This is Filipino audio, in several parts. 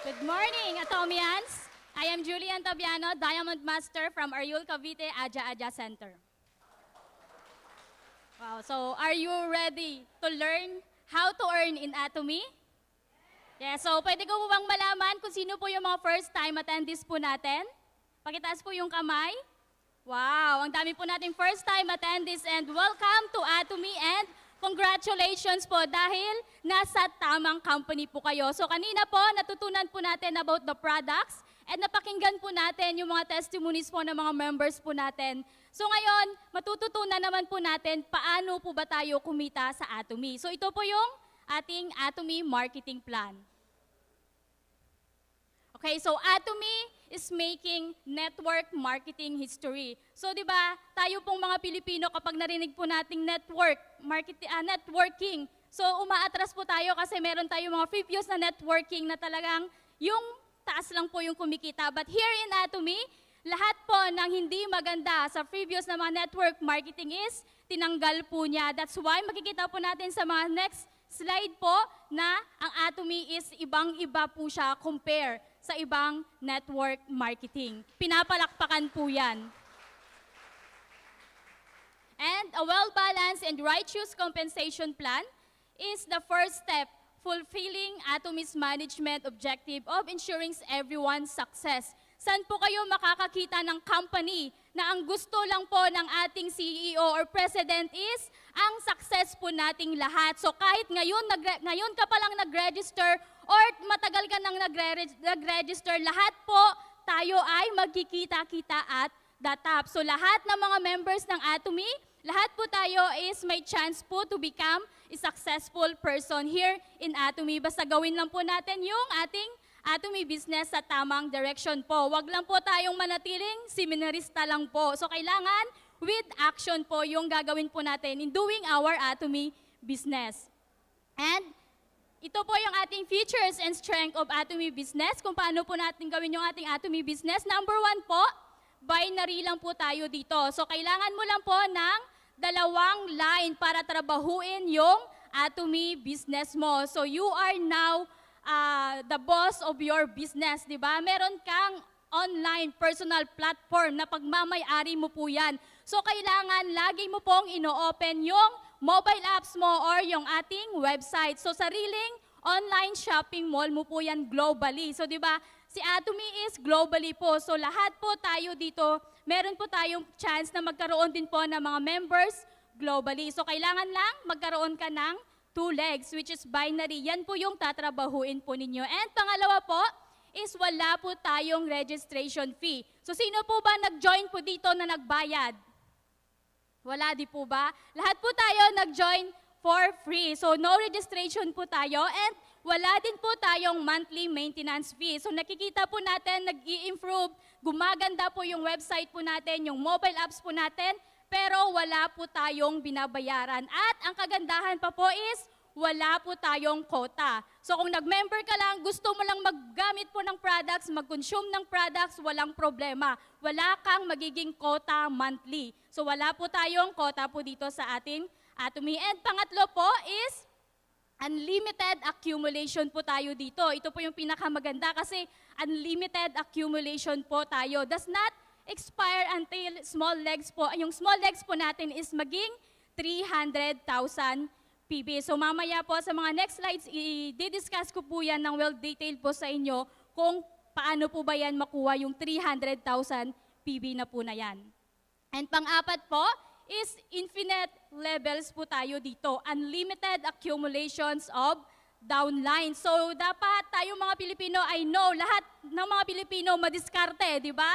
Good morning, Atomians. I am Julian Tabiano, Diamond Master from Ariul Cavite Aja Aja Center. Wow, so are you ready to learn how to earn in Atomy? Yeah, so pwede ko po bang malaman kung sino po yung mga first time attendees po natin? Pakitaas po yung kamay. Wow, ang dami po nating first time attendees and welcome to Atomy and congratulations po dahil nasa tamang company po kayo. So kanina po natutunan po natin about the products and napakinggan po natin yung mga testimonies po ng mga members po natin. So ngayon, matututunan naman po natin paano po ba tayo kumita sa Atomy. So ito po yung ating Atomy marketing plan. Okay, so Atomy is making network marketing history. So, di ba, tayo pong mga Pilipino, kapag narinig po nating networking, so umaatras po tayo kasi meron tayong mga previous na networking na talagang yung taas lang po yung kumikita. But here in Atomy, lahat po ng hindi maganda sa previous na mga network marketing is tinanggal po niya. That's why makikita po natin sa mga next slide po na ang Atomy is ibang-iba po siya compare sa ibang network marketing. Pinapalakpakan po yan. And a well-balanced and righteous compensation plan is the first step fulfilling Atomy's management objective of ensuring everyone's success. Saan po kayo makakakita ng company na ang gusto lang po ng ating CEO or President is ang success po nating lahat. So kahit ngayon ka pa lang nag-register or matagal ka nang nag-register, lahat po tayo ay magkikita-kita at the top. So lahat ng mga members ng Atomy, lahat po tayo is may chance po to become a successful person here in Atomy. Basta gawin lang po natin yung ating Atomy business sa tamang direction po. Wag lang po tayong manatiling seminarista lang po. So kailangan with action po yung gagawin po natin in doing our Atomy business. And ito po yung ating features and strength of Atomy business. Kung paano po natin gawin yung ating Atomy business. Number 1 po, binary lang po tayo dito. So kailangan mo lang po ng dalawang line para trabahuin yung Atomy business mo. So you are now the boss of your business, di ba? Meron kang online personal platform na pagmamay-ari mo po yan. So kailangan lagi mo pong ino-open yung mobile apps mo or yung ating website. So sariling online shopping mall mo po yan globally. So di ba, si Atomy is globally po. So lahat po tayo dito, meron po tayong chance na magkaroon din po ng mga members globally. So kailangan lang magkaroon ka ng 2 legs, which is binary. Yan po yung tatrabahuin po ninyo. And pangalawa po, is wala po tayong registration fee. So sino po ba nag-join po dito na nagbayad? Wala di po ba? Lahat po tayo nag-join for free. So no registration po tayo and wala din po tayong monthly maintenance fee. So nakikita po natin, nag-i-improve, gumaganda po yung website po natin, yung mobile apps po natin, pero wala po tayong binabayaran. At ang kagandahan pa po is, wala po tayong quota. So kung nag-member ka lang, gusto mo lang maggamit po ng products, mag-consume ng products, walang problema. Wala kang magiging quota monthly. So wala po tayong quota po dito sa ating Atomy. And pangatlo po is, unlimited accumulation po tayo dito. Ito po yung pinakamaganda kasi unlimited accumulation po tayo. Does not expire until small legs po. Yung small legs po natin is maging 300,000 PB. So mamaya po sa mga next slides, i-discuss ko po yan ng well-detailed po sa inyo kung paano po ba yan makuha yung 300,000 PB na po na yan. And pang-apat po is infinite levels po tayo dito. Unlimited accumulations of downline. So dapat tayong mga Pilipino ay know, lahat ng mga Pilipino madiskarte, di ba?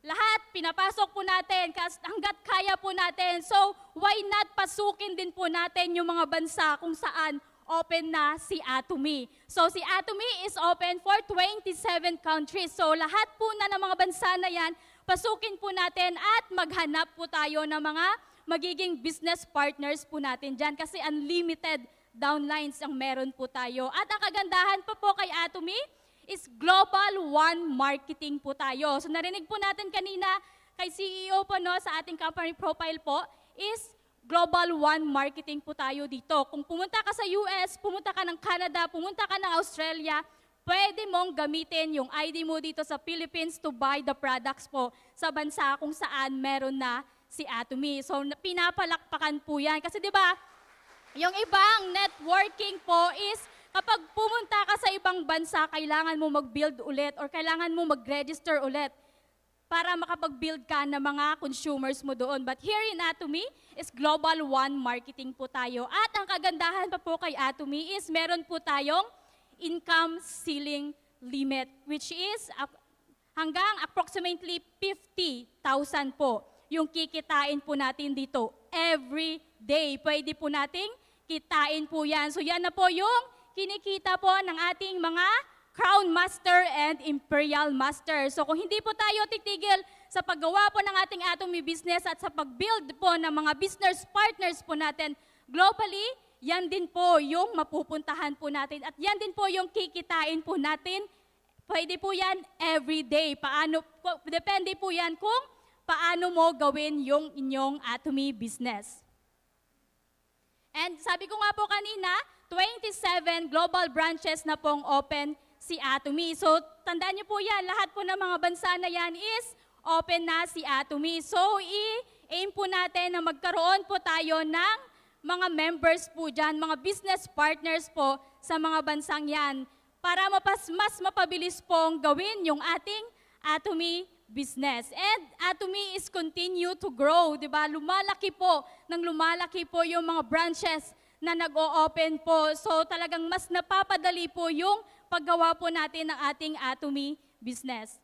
Lahat, pinapasok po natin hanggat kaya po natin. So, why not pasukin din po natin yung mga bansa kung saan open na si Atomy. So, si Atomy is open for 27 countries. So, lahat po na ng mga bansa na yan, pasukin po natin at maghanap po tayo ng mga magiging business partners po natin dyan kasi unlimited downlines ang meron po tayo. At ang kagandahan pa po kay Atomy, is Global One Marketing po tayo. So narinig po natin kanina kay CEO po no, sa ating company profile po is Global One Marketing po tayo dito. Kung pumunta ka sa US, pumunta ka ng Canada, pumunta ka ng Australia, pwede mong gamitin yung ID mo dito sa Philippines to buy the products po sa bansa kung saan meron na si Atomy. So pinapalakpakan po yan. Kasi di ba, yung ibang networking po is kapag pumunta ka sa ibang bansa, kailangan mo mag-build ulit or kailangan mo mag-register ulit para makapag-build ka ng mga consumers mo doon. But here in Atomy is Global One Marketing po tayo. At ang kagandahan pa po kay Atomy is meron po tayong income ceiling limit, which is hanggang approximately 50,000 po yung kikitain po natin dito every day. Pwede po nating kitain po yan. So yan na po yung kinikita po ng ating mga Crown Master and Imperial Master. So kung hindi po tayo titigil sa paggawa po ng ating Atomy business at sa pag-build po ng mga business partners po natin globally, yan din po yung mapupuntahan po natin at yan din po yung kikitain po natin. Pwede po yan every day. Depende po yan kung paano mo gawin yung inyong Atomy business. And sabi ko nga po kanina, 27 global branches na pong open si Atomy. So tandaan niyo po yan, lahat po ng mga bansa na yan is open na si Atomy. So i-aim po natin na magkaroon po tayo ng mga members po dyan, mga business partners po sa mga bansang yan para mas mapabilis pong gawin yung ating Atomy business. And Atomy is continue to grow, di ba? Lumalaki po yung mga branches na nag-o-open po. So talagang mas napapadali po yung paggawa po natin ng ating Atomy business.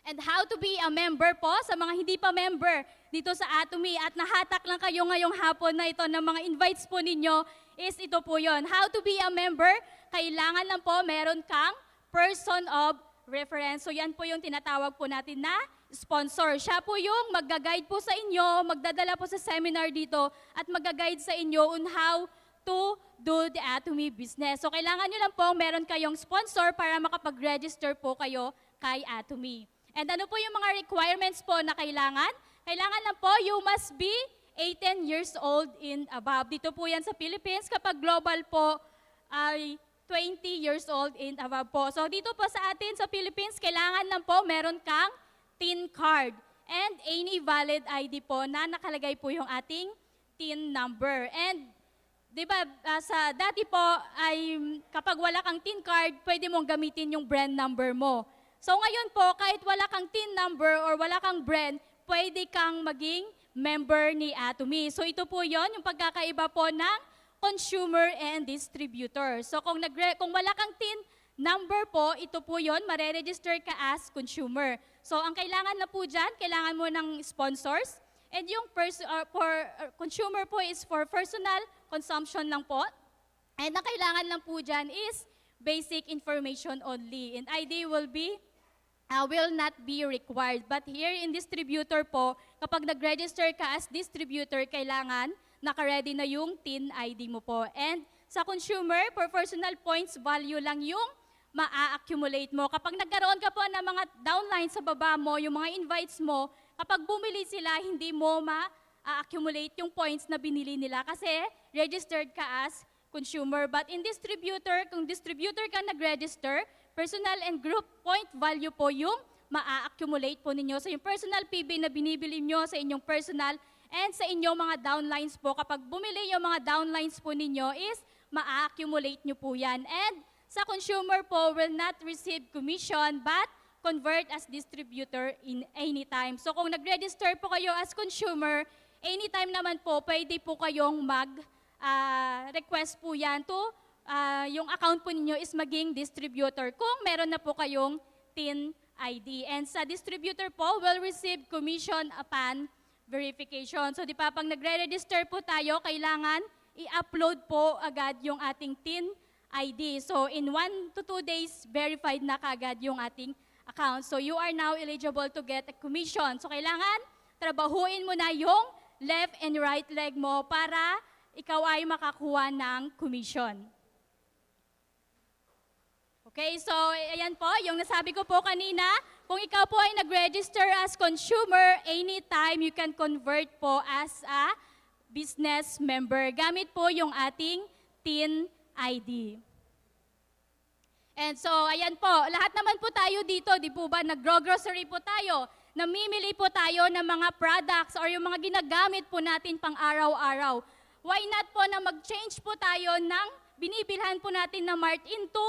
And how to be a member po sa mga hindi pa member dito sa Atomy at nahatak lang kayo ngayong hapon na ito ng mga invites po ninyo is ito po yon. How to be a member, kailangan lang po meron kang person of reference. So yan po yung tinatawag po natin na sponsor. Siya po yung mag-guide po sa inyo, magdadala po sa seminar dito at mag-guide sa inyo on how to do the Atomy business. So kailangan nyo lang po meron kayong sponsor para makapag-register po kayo kay Atomy. And ano po yung mga requirements po na kailangan? Kailangan lang po you must be 18 years old and above. Dito po yan sa Philippines. Kapag global po ay 20 years old and above po. So dito po sa atin sa Philippines, kailangan lang po meron kang TIN card and any valid ID po na nakalagay po yung ating TIN number. And di ba sa dati po ay kapag wala kang TIN card, pwede mong gamitin yung brand number mo. So ngayon po, kahit wala kang TIN number or wala kang brand, pwede kang maging member ni Atomy. So ito po yon yung pagkakaiba po ng consumer and distributor. So kung wala kang TIN number po, ito po yon, mare-register ka as consumer. So ang kailangan na po dyan, kailangan mo ng sponsors. And yung consumer po is for personal consumption lang po. And ang kailangan lang po dyan is basic information only. And ID will not be required. But here in distributor po, kapag nag-register ka as distributor, kailangan naka-ready na yung TIN ID mo po. And sa consumer, for personal points value lang yung ma-accumulate mo. Kapag nagkaroon ka po ng mga downline sa baba mo, yung mga invites mo, kapag bumili sila, hindi mo ma-accumulate yung points na binili nila kasi registered ka as consumer. But in distributor, kung distributor ka nag-register, personal and group point value po yung ma-accumulate po ninyo. So yung personal PB na binibili nyo sa inyong personal and sa inyong mga downlines po, kapag bumili yung mga downlines po ninyo is ma-accumulate nyo po yan. And sa consumer po will not receive commission but convert as distributor in any time. So kung nag-register po kayo as consumer, anytime naman po, pwede po kayong request po yan to yung account po ninyo is maging distributor kung meron na po kayong TIN ID. And sa distributor po, will receive commission upon verification. So di pa pag nagre-register po tayo, kailangan i-upload po agad yung ating TIN ID. So in 1 to 2 days, verified na kagad yung ating account. So you are now eligible to get a commission. So kailangan trabahuin mo na yung left and right leg mo para ikaw ay makakuha ng commission. Okay, so ayan po, yung nasabi ko po kanina, kung ikaw po ay nag-register as consumer, anytime you can convert po as a business member. Gamit po yung ating TIN ID. And so, ayan po, lahat naman po tayo dito, di po ba, nag-grocery po tayo, namimili po tayo ng mga products or yung mga ginagamit po natin pang araw-araw. Why not po na mag-change po tayo ng binibilhan po natin na Mart into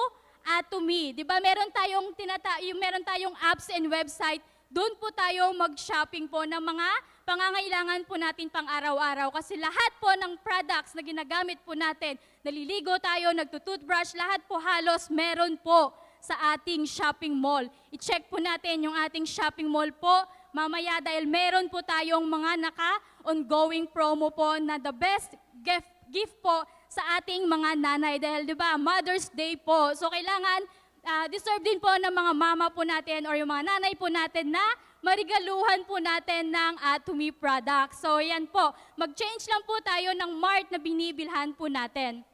Atomy. Di ba meron tayong apps and website, doon po tayo mag-shopping po ng mga pangangailangan po natin pang araw-araw. Kasi lahat po ng products na ginagamit po natin, naliligo tayo, nagtutoothbrush, lahat po halos meron po sa ating shopping mall. I-check po natin yung ating shopping mall po mamaya dahil meron po tayong mga naka-ongoing promo po na the best gift po sa ating mga nanay dahil 'di ba Mother's Day po. So kailangan deserve din po ng mga mama po natin or yung mga nanay po natin na marigaluhan po natin ng Atomy products. So yan po, mag-change lang po tayo ng Mart na binibilhan po natin.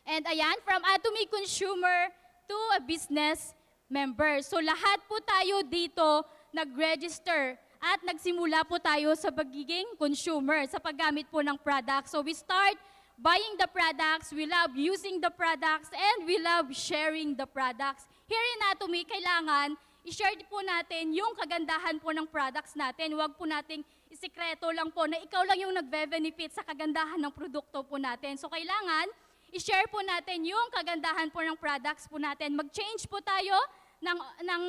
And ayan, from Atomy consumer to a business member. So lahat po tayo dito nag-register at nagsimula po tayo sa pagiging consumer, sa paggamit po ng products. So we start buying the products, we love using the products, and we love sharing the products. Here in Atomy, kailangan i-share po natin yung kagandahan po ng products natin. Huwag po nating isikreto lang po na ikaw lang yung nagbe-benefit sa kagandahan ng produkto po natin. So kailangan i-share po natin yung kagandahan po ng products po natin. Mag-change po tayo ng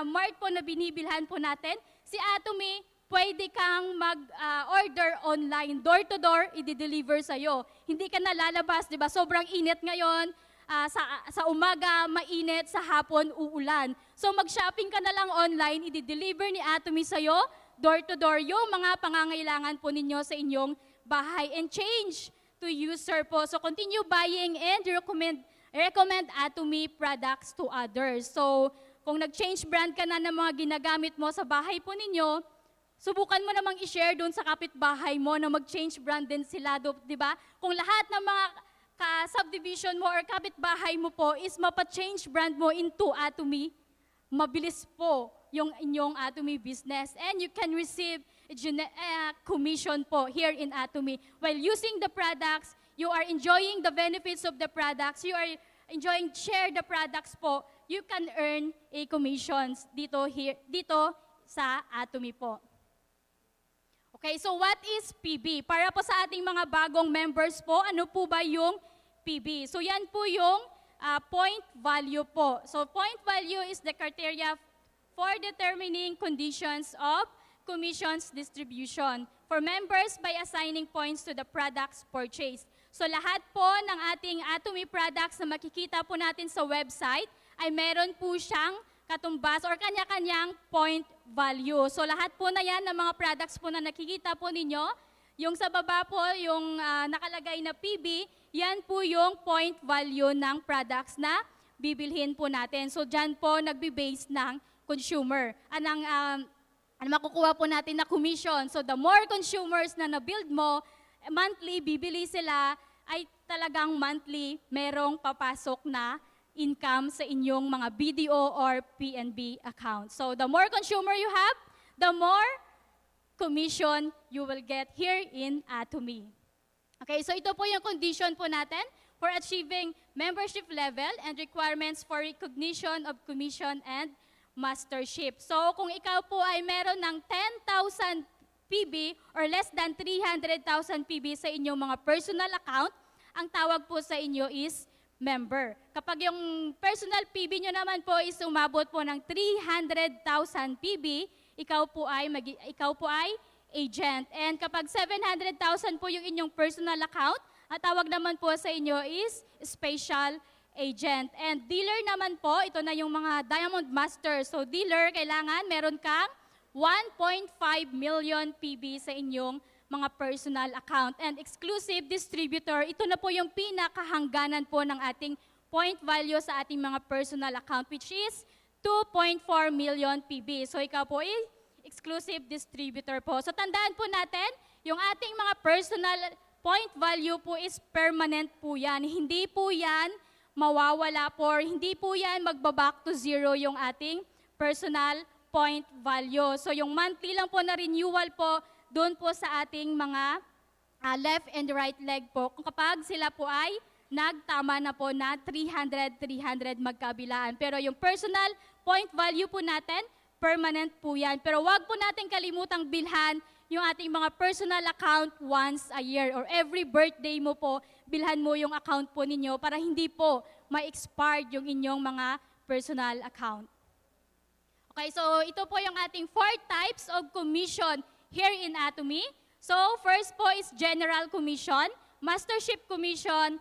Mart po na binibilhan po natin. Si Atomy, pwede kang mag-order online, door-to-door, i-deliver sa'yo. Hindi ka na lalabas, di ba? Sobrang init ngayon, sa umaga, mainit, sa hapon, uulan. So mag-shopping ka na lang online, i-deliver ni Atomy sa'yo, door-to-door, yung mga pangangailangan po ninyo sa inyong bahay. And change to user po. So continue buying and recommend Atomy products to others. So kung nag-change brand ka na ng mga ginagamit mo sa bahay po ninyo, subukan mo namang i-share doon sa kapitbahay mo na mag-change brand din sila, di ba? Kung lahat ng mga subdivision mo or kapitbahay mo po is mapa-change brand mo into Atomy, mabilis po yung inyong Atomy business. And you can receive commission po here in Atomy. While using the products, you are enjoying the benefits of the products, you are enjoying share the products po, you can earn a commissions dito sa Atomy po. Okay, so what is PB? Para po sa ating mga bagong members po, ano po ba yung PB? So yan po yung point value po. So point value is the criteria for determining conditions of commissions distribution for members by assigning points to the products purchased. So lahat po ng ating Atomy products na makikita po natin sa website ay meron po siyang katumbas or kanya-kanyang point value. So lahat po na yan ng mga products po na nakikita po ninyo, yung sa baba po, yung nakalagay na PB, yan po yung point value ng products na bibilhin po natin. So dyan po nagbe-base ng consumer. Ano makukuha po natin na commission. So the more consumers na na-build mo, monthly bibili sila, ay talagang monthly merong papasok na income sa inyong mga BDO or PNB account. So the more consumer you have, the more commission you will get here in Atomy. Okay, so ito po yung condition po natin for achieving membership level and requirements for recognition of commission and mastership. So kung ikaw po ay meron ng 10,000 PB or less than 300,000 PB sa inyong mga personal account, ang tawag po sa inyo is member. Kapag yung personal PB nyo naman po is umabot po ng 300,000 PB, ikaw po ay agent. And kapag 700,000 po yung inyong personal account, ang tawag naman po sa inyo is special agent. And dealer naman po, ito na yung mga Diamond Master. So dealer, kailangan meron kang 1.5 million PB sa inyong mga personal account. And exclusive distributor, ito na po yung pinakahangganan po ng ating point value sa ating mga personal account, which is 2.4 million PB. So ikaw po ay exclusive distributor po. So tandaan po natin, yung ating mga personal point value po is permanent po yan. Hindi po yan mawawala po, hindi po yan magbaback to zero yung ating personal point value. So yung monthly lang po na renewal po, doon po sa ating mga left and right leg po, kung kapag sila po ay nagtama na po na 300 magkabilaan. Pero yung personal point value po natin, permanent po yan. Pero wag po natin kalimutang bilhan yung ating mga personal account once a year or every birthday mo po, bilhan mo yung account po ninyo para hindi po ma-expired yung inyong mga personal account. Okay, so ito po yung ating 4 types of commission here in Atomy. So first po is General Commission, Mastership Commission,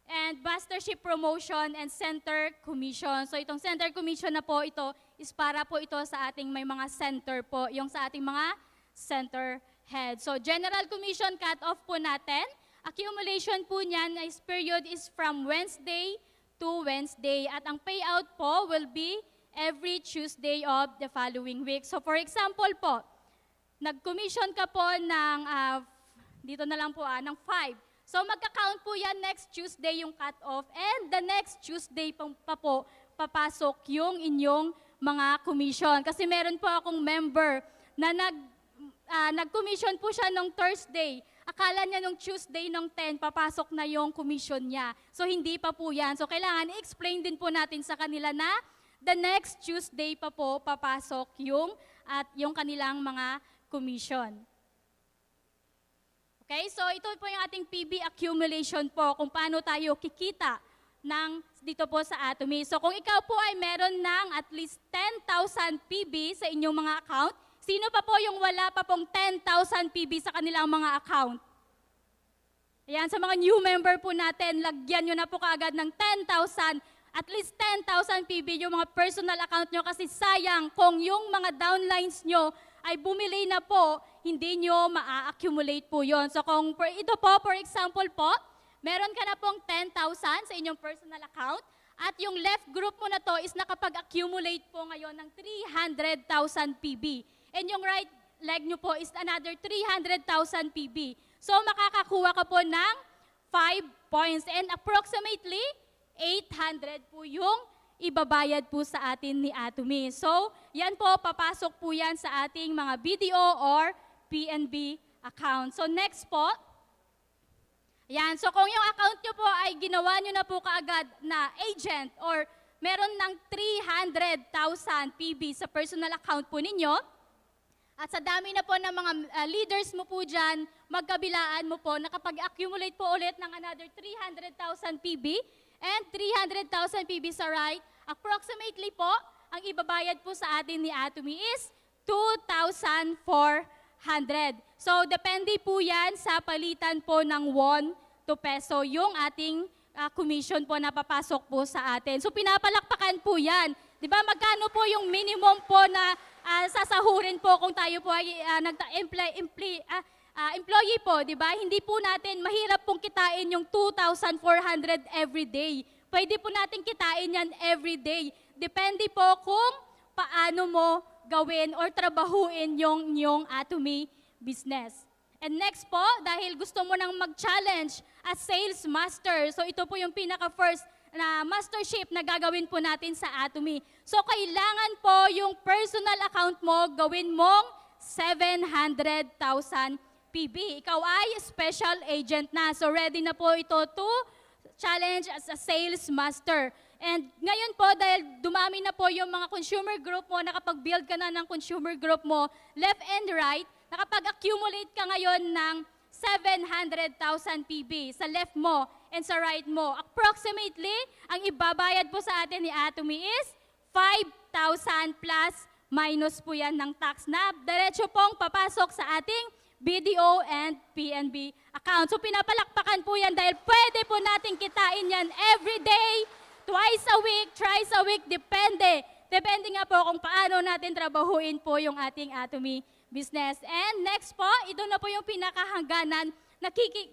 and Mastership Promotion and Center Commission. So itong Center Commission na po ito is para po ito sa ating may mga center po, yung sa ating mga center head. So General Commission cut-off po natin. Accumulation po niyan is period is from Wednesday to Wednesday. At ang payout po will be every Tuesday of the following week. So for example po, nag-commission ka po ng, dito na lang po, ng 5. So magka-count po yan next Tuesday yung cut-off and the next Tuesday pa po papasok yung inyong mga commission. Kasi meron po akong member na nag-commission po siya nung Thursday. Akala niya nung Tuesday nung 10, papasok na yung commission niya. So hindi pa po yan. So kailangan i-explain din po natin sa kanila na the next Tuesday pa po papasok yung kanilang mga commission. Okay, so ito po yung ating PB accumulation po, kung paano tayo kikita dito po sa Atomy. So kung ikaw po ay meron ng at least 10,000 PB sa inyong mga account, sino pa po yung wala pa pong 10,000 PB sa kanilang mga account? Ayan, sa mga new member po natin, lagyan nyo na po kaagad ng 10,000, at least 10,000 PB yung mga personal account nyo kasi sayang kung yung mga downlines nyo ay bumili na po, hindi nyo ma-accumulate po yon. So kung ito po, for example po, meron ka na pong 10,000 sa inyong personal account at yung left group mo na to is nakapag-accumulate po ngayon ng 300,000 PB. And yung right leg nyo po is another 300,000 PB. So makakakuha ka po ng 5 points and approximately 800 po yung ibabayad po sa atin ni Atomy. So, yan po, papasok po yan sa ating mga BDO or PNB account. So, next po. Yan. So, kung yung account nyo po ay ginawa nyo na po kaagad na agent or meron ng 300,000 PB sa personal account po ninyo, at sa dami na po ng mga leaders mo po dyan, magkabilaan mo po, nakapag-accumulate po ulit ng another 300,000 PB, and 300,000 PB sa right, approximately po, ang ibabayad po sa atin ni Atomy is 2,400. So, depende po yan sa palitan po ng won to peso, yung ating commission po na papasok po sa atin. So, pinapalakpakan po yan. Di ba, magkano po yung minimum po na sasahurin po kung tayo po ay employee po, di ba? Hindi po natin, mahirap pong kitain yung 2,400 every day. Pwede po natin kitain yan every day. Depende po kung paano mo gawin or trabahuin yung Atomy business. And next po, dahil gusto mo nang mag-challenge as sales master, so ito po yung pinaka-first na mastership na gagawin po natin sa Atomy. So kailangan po yung personal account mo, gawin mong 700,000 PB. Ikaw ay special agent na. So ready na po ito to challenge as a sales master. And ngayon po, dahil dumami na po yung mga consumer group mo, nakapag-build ka na ng consumer group mo, left and right, nakapag-accumulate ka ngayon ng 700,000 PB sa left mo and sa right mo. Approximately, ang ibabayad po sa atin ni Atomy is 5,000 plus minus po yan ng tax na diretso pong papasok sa ating BDO and PNB account. So pinapalakpakan po yan dahil pwede po natin kitain yan every day, twice a week, thrice a week, depende. Depende nga po kung paano natin trabahuin po yung ating Atomy business. And next po, ito na po yung pinakahangganan,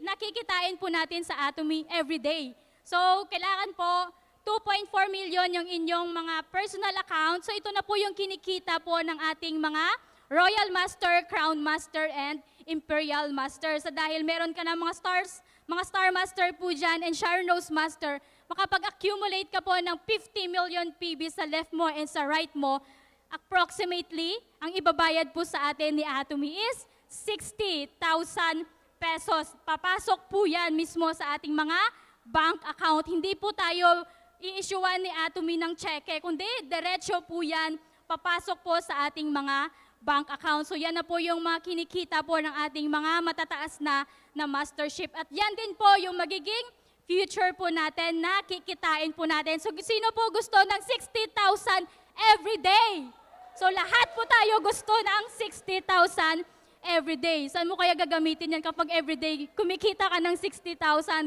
nakikitain po natin sa Atomy every day. So kailangan po 2.4 million yung inyong mga personal account. So ito na po yung kinikita po ng ating mga Royal Master, Crown Master, and Imperial Master. So dahil meron ka na mga Star Master po dyan, and Sharnose Master, makapag-accumulate ka po ng 50 million PB sa left mo and sa right mo, approximately, ang ibabayad po sa atin ni Atomy is 60,000 pesos. Papasok po yan mismo sa ating mga bank account. Hindi po tayo i-issuean ni Atomy ng cheque, kundi diretso po yan papasok po sa ating mga bank account. So yan na po yung mga kinikita po ng ating mga matataas na mastership. At yan din po yung magiging future po natin na kikitain po natin. So sino po gusto ng 60,000 every day? So lahat po tayo gusto ng 60,000 every day. Saan mo kaya gagamitin yan kapag everyday kumikita ka ng 60,000,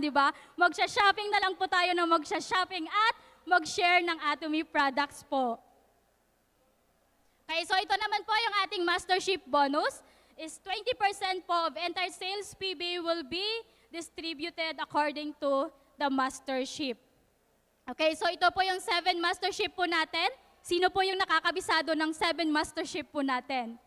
di ba? Magsha-shopping na lang po tayo na magsha-shopping at mag-share ng Atomy products po. Okay, so ito naman po yung ating mastership bonus is 20% po of entire sales PB will be distributed according to the mastership. Okay, so ito po yung 7 mastership po natin. Sino po yung nakakabisado ng 7 mastership po natin?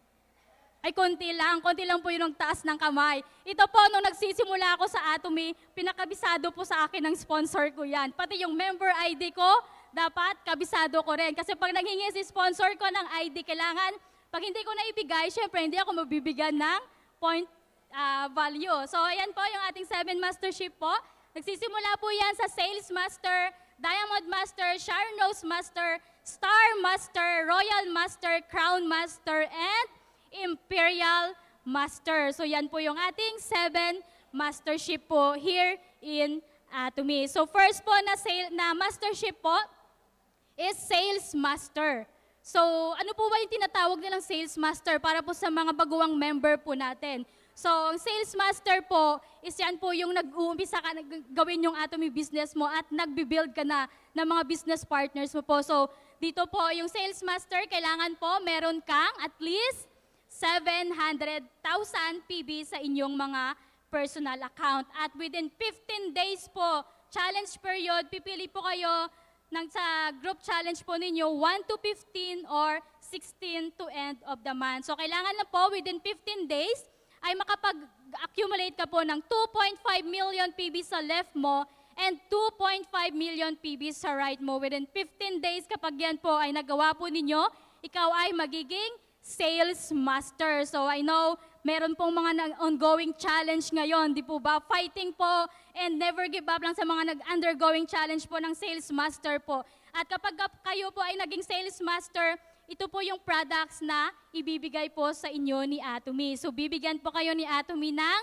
Ay, konti lang po yung taas ng kamay. Ito po, nung nagsisimula ako sa Atomy, pinakabisado po sa akin ng sponsor ko yan. Pati yung member ID ko, dapat kabisado ko rin. Kasi pag nanghingi si sponsor ko ng ID, kailangan, pag hindi ko na ibigay, syempre hindi ako mabibigyan ng point value. So, ayan po yung ating 7 mastership po. Nagsisimula po yan sa Sales Master, Diamond Master, Sharon Rose Master, Star Master, Royal Master, Crown Master, and Imperial Master. So yan po yung ating 7 mastership po here in Atomy. So first po na mastership po is Sales Master. So ano po ba yung tinatawag nilang Sales Master para po sa mga baguang member po natin? So ang Sales Master po is yan po yung nag-uumpisa ka gawin yung Atomy business mo at nagbi-build ka na ng mga business partners mo po. So dito po yung Sales Master, kailangan po meron kang at least 700,000 PB sa inyong mga personal account. At within 15 days po, challenge period, pipili po kayo sa group challenge po ninyo 1 to 15 or 16 to end of the month. So kailangan na po within 15 days ay makapag-accumulate ka po ng 2.5 million PB sa left mo and 2.5 million PB sa right mo. Within 15 days kapag yan po ay nagawa po ninyo, ikaw ay magiging Sales Master. So I know meron pong mga ongoing challenge ngayon, di po ba? Fighting po and never give up lang sa mga nag-undergoing challenge po ng Sales Master po. At kapag kayo po ay naging Sales Master, ito po yung products na ibibigay po sa inyo ni Atomy. So bibigyan po kayo ni Atomy ng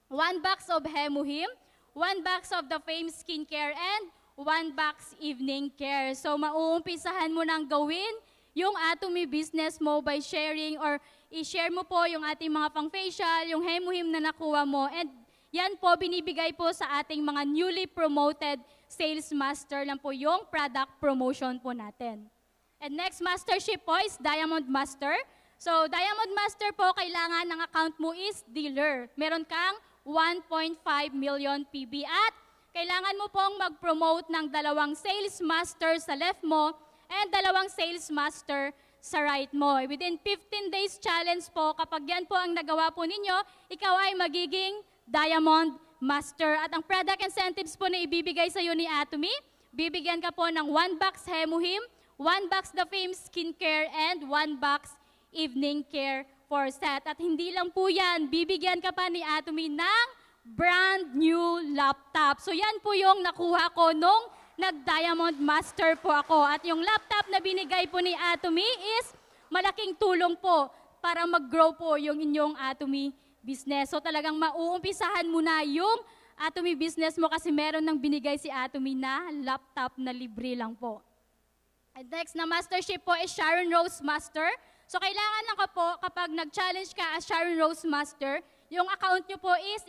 1 box of Hemuhim, 1 box of the Fame Skincare, and 1 box Evening Care. So mauumpisahan mo nang gawin yung Atomy business mo by sharing or i-share mo po yung ating mga pang-facial, yung Hemuhim na nakuha mo. And yan po, binibigay po sa ating mga newly promoted Sales Master lang po yung product promotion po natin. And next mastership po is Diamond Master. So Diamond Master po, kailangan ng account mo is dealer. Meron kang 1.5 million PB at kailangan mo pong mag-promote ng 2 Sales Master sa left mo and 2 Sales Master sa right mo. Within 15 days challenge po, kapag yan po ang nagawa po ninyo, ikaw ay magiging Diamond Master. At ang product incentives po na ibibigay sa iyo ni Atomy, bibigyan ka po ng 1 box Hemuhim, 1 box The Fame Skincare, and 1 box Evening Care for set. At hindi lang po yan, bibigyan ka pa ni Atomy ng brand new laptop. So yan po yung nakuha ko nung nag-Diamond Master po ako. At yung laptop na binigay po ni Atomy is malaking tulong po para mag-grow po yung inyong Atomy business. So talagang mauumpisahan mo na yung Atomy business mo kasi meron nang binigay si Atomy na laptop na libre lang po. And next na mastership po is Sharon Rose Master. So kailangan lang po kapag nag-challenge ka as Sharon Rose Master, yung account nyo po is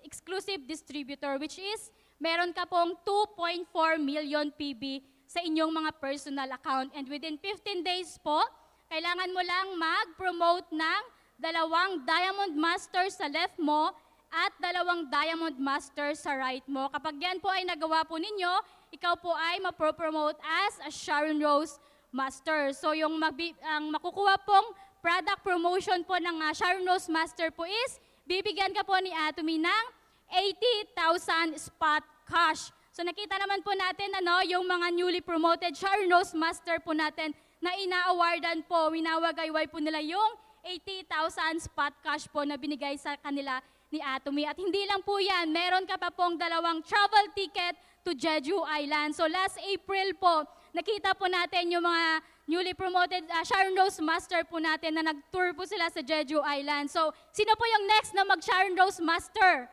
exclusive distributor, which is meron ka pong 2.4 million PB sa inyong mga personal account. And within 15 days po, kailangan mo lang mag-promote ng 2 Diamond Master sa left mo at 2 Diamond Master sa right mo. Kapag yan po ay nagawa po ninyo, ikaw po ay mapropromote as a Sharon Rose Master. So yung ang makukuha pong product promotion po ng Sharon Rose Master po is, bibigyan ka po ni Atomy ng 80,000 spot cash. So nakita naman po natin yung mga newly promoted Sharon Rose Master po natin na ina-awardan po, winawagayway po nila yung 80,000 spot cash po na binigay sa kanila ni Atomy. At hindi lang po yan, meron ka pa pong 2 travel ticket to Jeju Island. So last April po, nakita po natin yung mga newly promoted Sharon Rose Master po natin na nag-tour po sila sa Jeju Island. So sino po yung next na mag-Sharon Rose Master?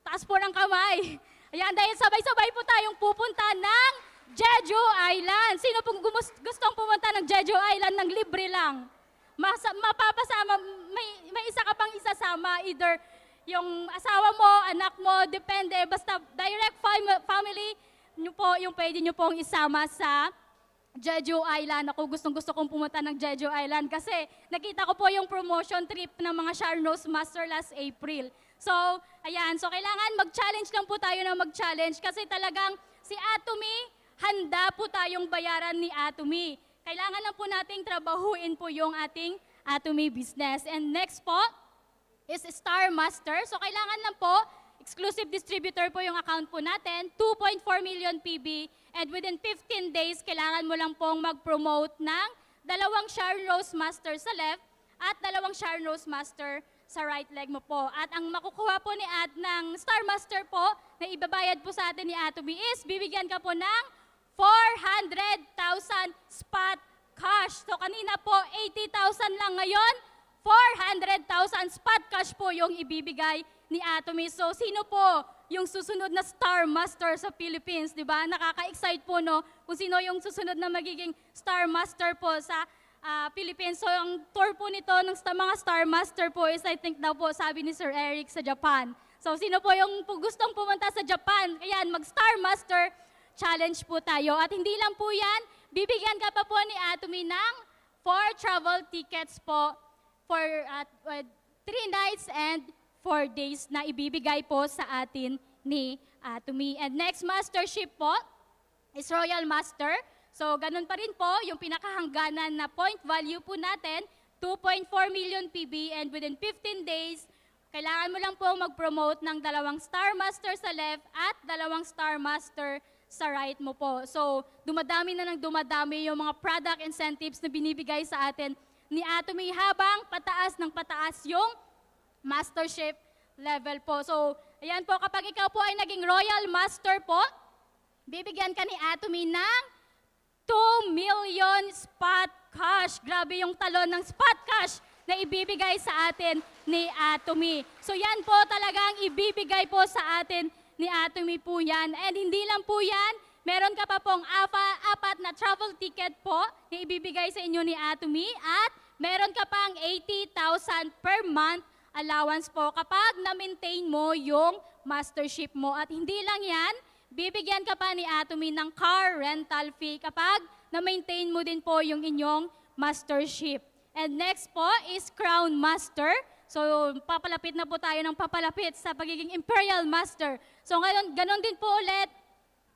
Taas po ng kamay. Ayan, dahil sabay-sabay po tayong pupunta ng Jeju Island. Sino pong gustong pumunta ng Jeju Island ng libre lang? Mapapasama, may isa ka pang isasama, either yung asawa mo, anak mo, depende, basta direct family, nyo po, yung pwede nyo pong isama sa Jeju Island. Ako gusto kong pumunta ng Jeju Island kasi nakita ko po yung promotion trip ng mga Sharon Rose Master last April. So, ayan, so kailangan mag-challenge lang po tayo na mag-challenge kasi talagang si Atomy, handa po tayong bayaran ni Atomy. Kailangan lang po nating trabahuin po yung ating Atomy business. And next po is Star Master. So kailangan lang po, exclusive distributor po yung account po natin, 2.4 million PB. And within 15 days, kailangan mo lang pong mag-promote ng 2 Sharon Rose Master sa left at 2 Sharon Rose Master sa right leg mo po. At ang makukuha po ng Star Master po, na ibabayad po sa atin ni Atomy is, bibigyan ka po ng 400,000 spot cash. So kanina po, 80,000 lang ngayon, 400,000 spot cash po yung ibibigay ni Atomy. So sino po yung susunod na Star Master sa Philippines, di ba? Nakaka-excite po, no? Kung sino yung susunod na magiging Star Master po sa Philippines. So ang tour po nito ng mga Star Master po is, I think daw po, sabi ni Sir Eric, sa Japan. So sino po yung gustong pumunta sa Japan? Ayan, mag-Star Master challenge po tayo. At hindi lang po yan, bibigyan ka pa po ni Atomy ng 4 travel tickets po for 3 nights and 4 days na ibibigay po sa atin ni Atomy. And next mastership po is Royal Master. So ganun pa rin po, yung pinakahangganan na point value po natin, 2.4 million PB, and within 15 days, kailangan mo lang po mag-promote ng 2 Star Master sa left at 2 Star Master sa right mo po. So, dumadami na ng dumadami yung mga product incentives na binibigay sa atin ni Atomy habang pataas ng pataas yung mastership level po. So, ayan po, kapag ikaw po ay naging Royal Master po, bibigyan ka ni Atomy ng 2 million spot cash. Grabe yung talon ng spot cash na ibibigay sa atin ni Atomy. So, yan po talagang ibibigay po sa atin ni Atomy po yan. And hindi lang po yan, meron ka pa pong 4 na travel ticket po na ibibigay sa inyo ni Atomy at meron ka pang 80,000 per month allowance po kapag na-maintain mo yung mastership mo. At hindi lang yan, bibigyan ka pa ni Atomy ng car rental fee kapag na-maintain mo din po yung inyong mastership. And next po is Crown Master. So, papalapit na po tayo ng papalapit sa pagiging Imperial Master. So, ngayon, ganun din po ulit,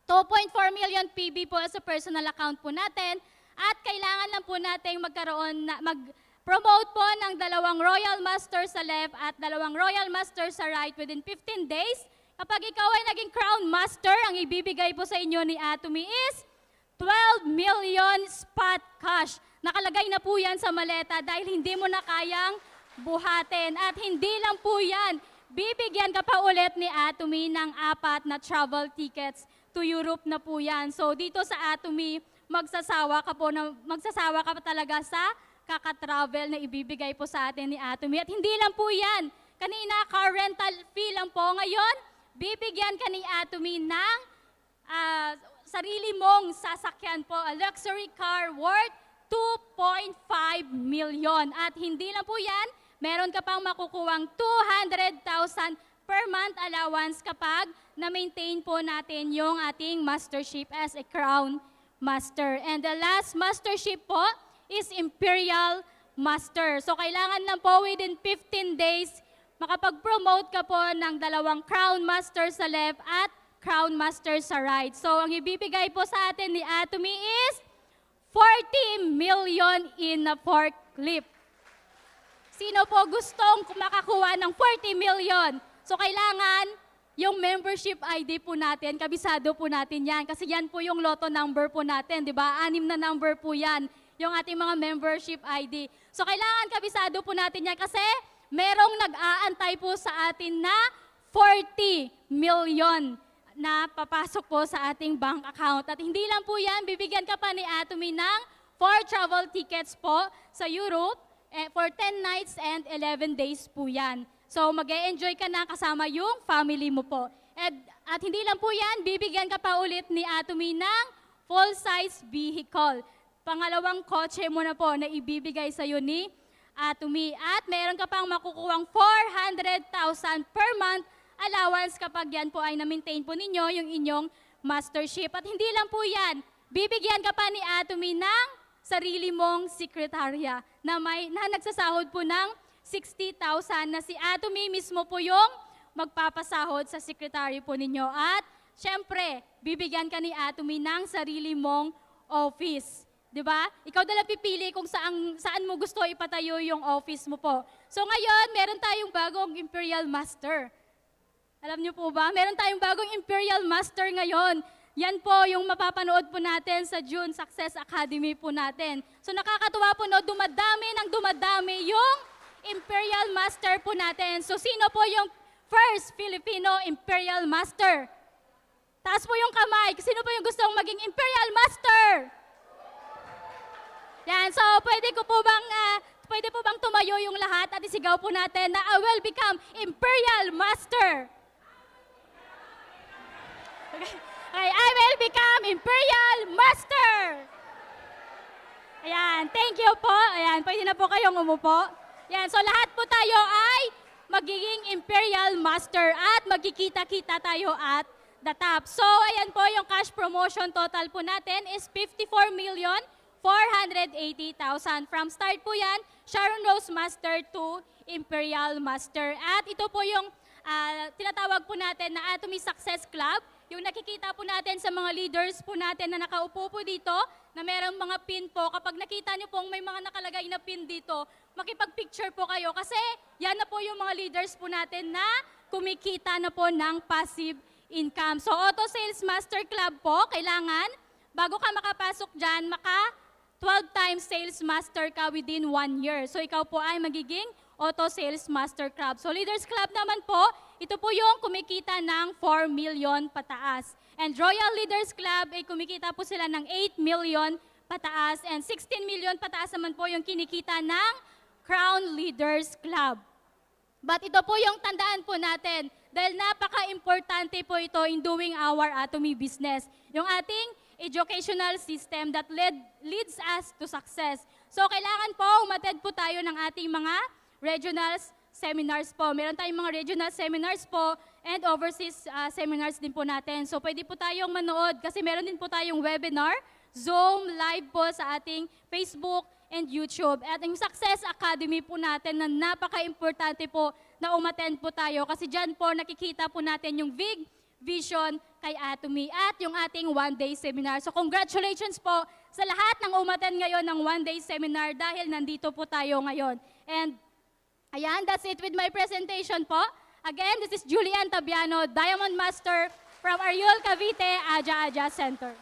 2.4 million PB po sa personal account po natin. At kailangan lang po natin mag-promote po ng 2 Royal Master sa left at 2 Royal Master sa right within 15 days. Kapag ikaw ay naging Crown Master, ang ibibigay po sa inyo ni Atomy is 12 million spot cash. Nakalagay na po yan sa maleta dahil hindi mo na kayang buhatin. At hindi lang po yan, bibigyan ka pa ulit ni Atomy ng 4 na travel tickets to Europe na po yan. So dito sa Atomy, magsasawa ka pa talaga sa kaka-travel na ibibigay po sa atin ni Atomy. At hindi lang po yan, kanina car rental fee lang po. Ngayon, bibigyan ka ni Atomy ng sarili mong sasakyan po, a luxury car worth 2.5 million. At hindi lang po yan, meron ka pang makukuwang 200,000 per month allowance kapag na-maintain po natin yung ating mastership as a Crown Master. And the last mastership po is Imperial Master. So kailangan lang po within 15 days, makapag-promote ka po ng 2 Crown Master sa left at Crown Master sa right. So ang ibibigay po sa atin ni Atomy is 40 million in a forklift. Sino po gustong makakuha ng 40 million? So kailangan yung membership ID po natin, kabisado po natin yan. Kasi yan po yung lotto number po natin, di ba? 6 na number po yan, yung ating mga membership ID. So kailangan kabisado po natin yan kasi merong nag-aantay po sa atin na 40 million na papasok po sa ating bank account. At hindi lang po yan, bibigyan ka pa ni Atomy ng 4 travel tickets po sa Europe for 10 nights and 11 days po yan. So mag-e-enjoy ka na kasama yung family mo po. At hindi lang po yan, bibigyan ka pa ulit ni Atomy ng full-size vehicle. Pangalawang kotse mo na po na ibibigay sa iyo ni Atomy. At meron ka pang makukuhang 400,000 per month allowance kapag yan po ay na-maintain po ninyo yung inyong mastership. At hindi lang po yan, bibigyan ka pa ni Atomy ng sarili mong sekretarya na nagsasahod po ng 60,000 na si Atomy mismo po yung magpapasahod sa sekretary po ninyo. At syempre, bibigyan ka ni Atomy ng sarili mong office. Diba? Ikaw na lang pipili kung saan mo gusto ipatayo yung office mo po. So ngayon, meron tayong bagong Imperial Master. Alam niyo po ba? Meron tayong bagong Imperial Master ngayon. Yan po yung mapapanood po natin sa June Success Academy po natin. So nakakatuwa po, no? Dumadami yung Imperial Master po natin. So sino po yung first Filipino Imperial Master? Taas po yung kamay. Sino po yung gustong maging Imperial Master? Yan, so pwede po bang tumayo yung lahat at isigaw po natin na I will become Imperial Master. Okay, I will become Imperial Master. Ayan, thank you po. Ayan, pwede na po kayong umupo. Ayan, so lahat po tayo ay magiging Imperial Master at magkikita-kita tayo at the top. So, ayan po yung cash promotion total po natin is 54,480,000. From start po yan, Sharon Rose Master to Imperial Master. At ito po yung tinatawag po natin na Atomy Success Club. Yung nakikita po natin sa mga leaders po natin na nakaupo po dito, na merong mga pin po. Kapag nakita niyo pong may mga nakalagay na pin dito, makipag-picture po kayo kasi yan na po yung mga leaders po natin na kumikita na po ng passive income. So, Auto Sales Master Club po, kailangan, bago ka makapasok dyan, 12 times sales master ka within 1 year. So, ikaw po ay magiging Auto Sales Master Club. So, Leaders Club naman po, ito po yung kumikita ng 4 million pataas. And Royal Leaders Club, ay kumikita po sila ng 8 million pataas. And 16 million pataas naman po yung kinikita ng Crown Leaders Club. But ito po yung tandaan po natin, dahil napaka-importante po ito in doing our Atomy business. Yung ating educational system that leads us to success. So, kailangan po, umattend po tayo ng ating mga regional seminars po. Meron tayong mga regional seminars po and overseas seminars din po natin. So, pwede po tayong manood kasi meron din po tayong webinar, Zoom, live po sa ating Facebook and YouTube. At yung Success Academy po natin na napaka-importante po na umattend po tayo kasi dyan po nakikita po natin yung big vision kay Atomy at yung ating one-day seminar. So congratulations po sa lahat ng umattend ngayon ng one-day seminar dahil nandito po tayo ngayon. And ayan, that's it with my presentation po. Again, this is Julian Tabiano, Diamond Master from Ariel Cavite, Aja Aja Center.